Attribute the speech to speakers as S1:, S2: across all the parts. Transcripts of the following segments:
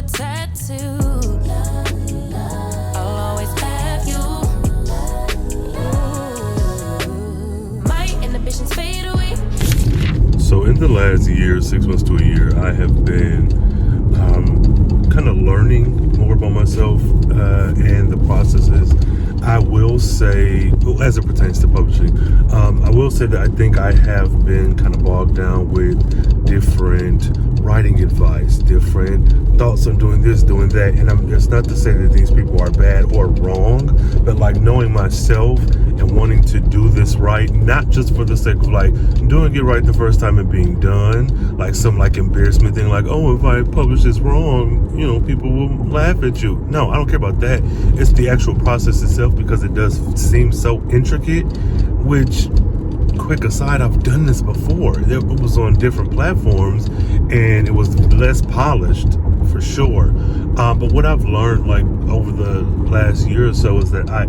S1: a tattoo. I'll always have you. My inhibitions fade away.
S2: So in the last year, 6 months to a year, I have been kind of learning more about myself and the processes. I will say, as it pertains to publishing, I will say that I think I have been kind of bogged down with different writing advice, different thoughts on doing this, doing that. And it's not to say that these people are bad or wrong, but like knowing myself and wanting to do this right, not just for the sake of like doing it right the first time and being done, like some like embarrassment thing, like, oh, if I publish this wrong, you know, people will laugh at you. No, I don't care about that. It's the actual process itself, because it does seem so intricate, which, quick aside, I've done this before. It was on different platforms and it was less polished for sure. But what I've learned like over the last year or so is that I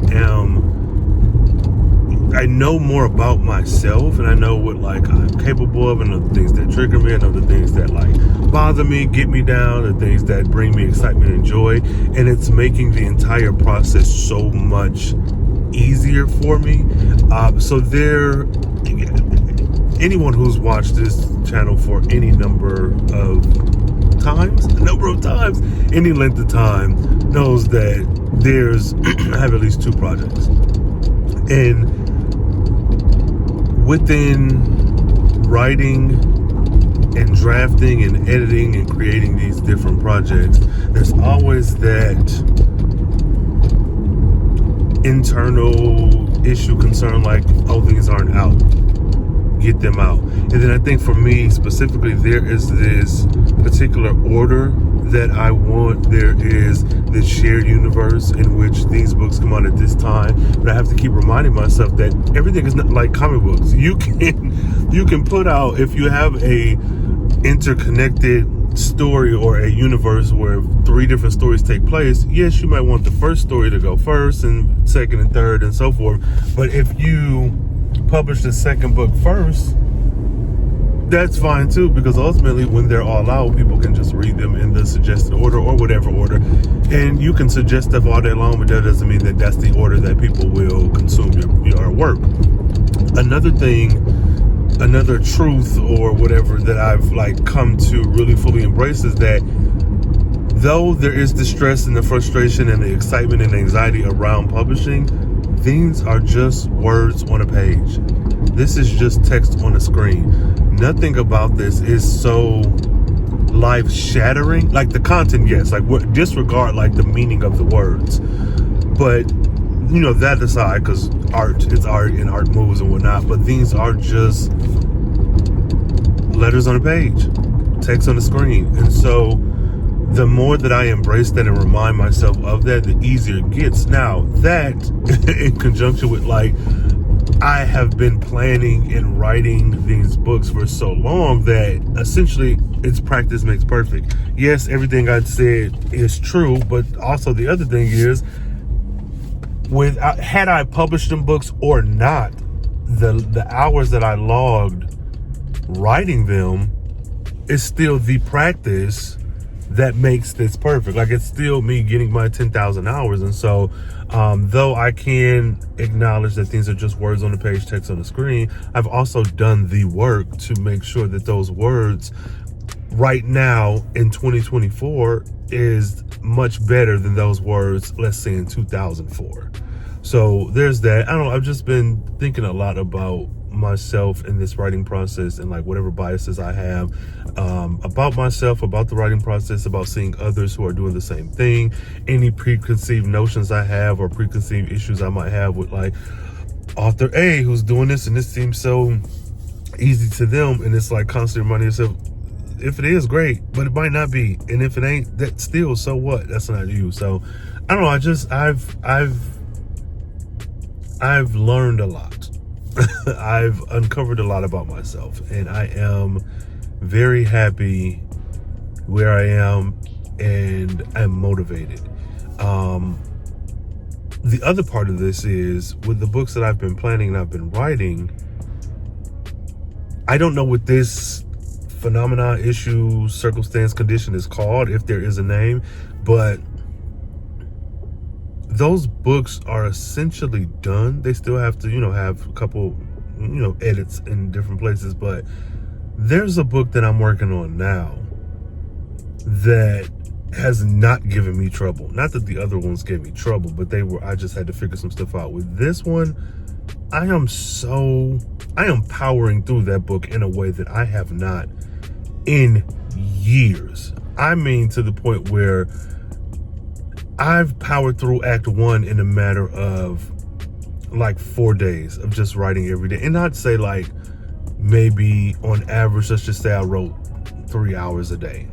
S2: know more about myself, and I know what like I'm capable of, and the things that trigger me, and the things that like bother me, get me down, the things that bring me excitement and joy. And it's making the entire process so much easier for me. So anyone who's watched this channel for any number of times, any length of time, knows that I have at least 2 projects. And within writing and drafting and editing and creating these different projects, there's always that internal issue, concern, like, oh, things aren't out, get them out. And then I think for me specifically, there is this particular order that I want. There is this shared universe in which these books come out at this time, but I have to keep reminding myself that everything is not like comic books. You can put out, if you have a interconnected story or a universe where 3 different stories take place, yes, you might want the first story to go first and second and third and so forth. But if you publish the second book first, that's fine too, because ultimately when they're all out, people can just read them in the suggested order or whatever order. And you can suggest stuff all day long, but that doesn't mean that that's the order that people will consume your work. Another thing, another truth or whatever that I've like come to really fully embrace is that though there is the stress and the frustration and the excitement and anxiety around publishing, these are just words on a page. This is just text on a screen. Nothing about this is so life-shattering. Like the content, yes, like disregard like the meaning of the words. But you know, that aside, because art is art and art moves and whatnot, but these are just letters on a page, text on the screen. And so the more that I embrace that and remind myself of that, the easier it gets. Now that in conjunction with like, I have been planning and writing these books for so long that essentially it's practice makes perfect. Yes, everything I said is true, but also the other thing is, had I published them books or not, the hours that I logged writing them is still the practice that makes this perfect. Like, it's still me getting my 10,000 hours. And so though I can acknowledge that things are just words on the page, text on the screen, I've also done the work to make sure that those words right now in 2024 is much better than those words, let's say, in 2004. So there's that. I don't know, I've just been thinking a lot about myself in this writing process and like whatever biases I have about myself, about the writing process, about seeing others who are doing the same thing, any preconceived notions I have or preconceived issues I might have with like author A who's doing this and this seems so easy to them, and it's like constantly reminding yourself, if it is, great, but it might not be, and if it ain't, that still, so what? That's not you. So I don't know, I've learned a lot. I've uncovered a lot about myself, and I am very happy where I am, and I'm motivated. The other part of this is, with the books that I've been planning and I've been writing, I don't know what this phenomena, issue, circumstance, condition is called, if there is a name. But those books are essentially done. They still have to, have a couple, edits in different places. But there's a book that I'm working on now that has not given me trouble. Not that the other ones gave me trouble, but I just had to figure some stuff out. With this one, I am powering through that book in a way that I have not in years. I mean, to the point where I've powered through Act 1 in a matter of like 4 days of just writing every day. And I'd say like maybe on average, let's just say I wrote 3 hours a day.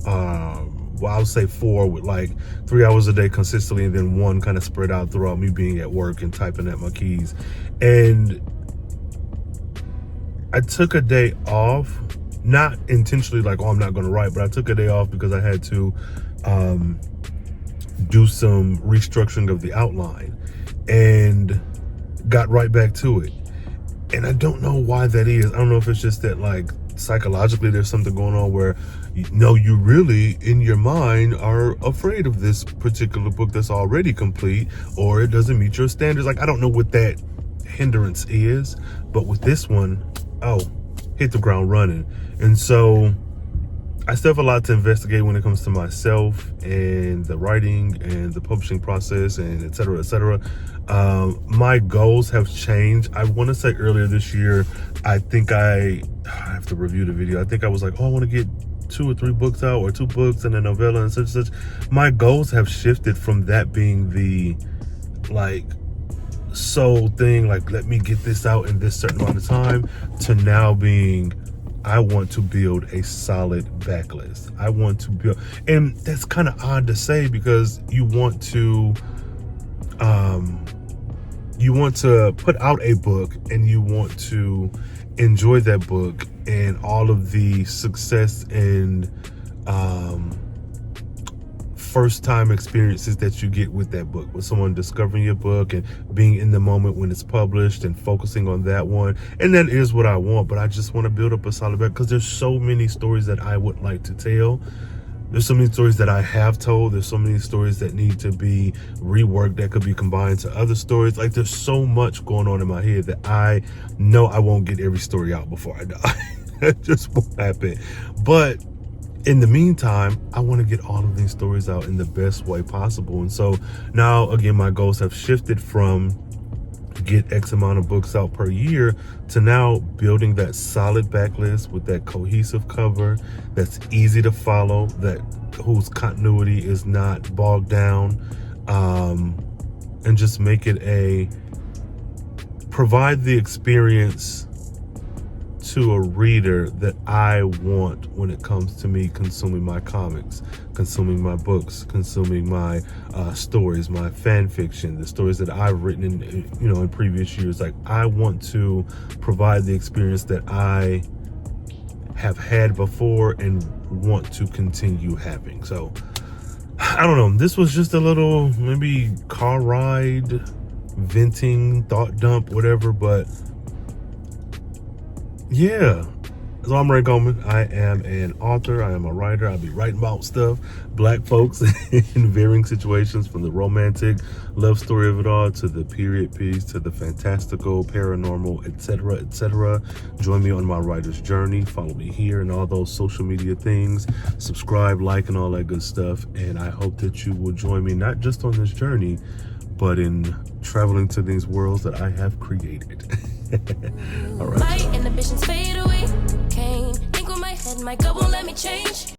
S2: Well, I would say 4 with like 3 hours a day consistently, and then 1 kind of spread out throughout me being at work and typing at my keys. And I took a day off, not intentionally like, oh, I'm not going to write, but I took a day off because I had to do some restructuring of the outline and got right back to it. And I don't know why that is. I don't know if it's just that like psychologically there's something going on where you really in your mind are afraid of this particular book that's already complete, or it doesn't meet your standards. Like, I don't know what that hindrance is, but with this one, hit the ground running. And so I still have a lot to investigate when it comes to myself and the writing and the publishing process and et cetera, et cetera. My goals have changed. I want to say earlier this year, I think I have to review the video. I think I was like, I want to get 2 or 3 books out, or 2 books and a novella and such and such. My goals have shifted from that being the like sole thing, like let me get this out in this certain amount of time, to now being, I want to build a solid backlist. I want to build, and that's kind of odd to say because you want to put out a book and you want to enjoy that book and all of the success and first time experiences that you get with that book, with someone discovering your book and being in the moment when it's published and focusing on that one. And that is what I want, but I just want to build up a solid back because there's so many stories that I would like to tell. There's so many stories that I have told. There's so many stories that need to be reworked, that could be combined to other stories. Like, there's so much going on in my head that I know I won't get every story out before I die. That just won't happen. But in the meantime, I want to get all of these stories out in the best way possible. And so now, again, my goals have shifted from get X amount of books out per year to now building that solid backlist with that cohesive cover that's easy to follow, that whose continuity is not bogged down, and just make it provide the experience to a reader that I want when it comes to me consuming my comics, consuming my books, consuming my stories, my fan fiction, the stories that I've written in previous years. Like, I want to provide the experience that I have had before and want to continue having. So I don't know, this was just a little maybe car ride, venting, thought dump, whatever, but yeah. So I'm Ray Coleman. I am an author. I am a writer. I'll be writing about stuff, black folks in varying situations, from the romantic love story of it all to the period piece to the fantastical, paranormal, etc., etc. Join me on my writer's journey. Follow me here and all those social media things. Subscribe, like, and all that good stuff. And I hope that you will join me not just on this journey, but in traveling to these worlds that I have created. All right.
S1: My inhibitions fade away. Can't think with my head, my gut won't let me change.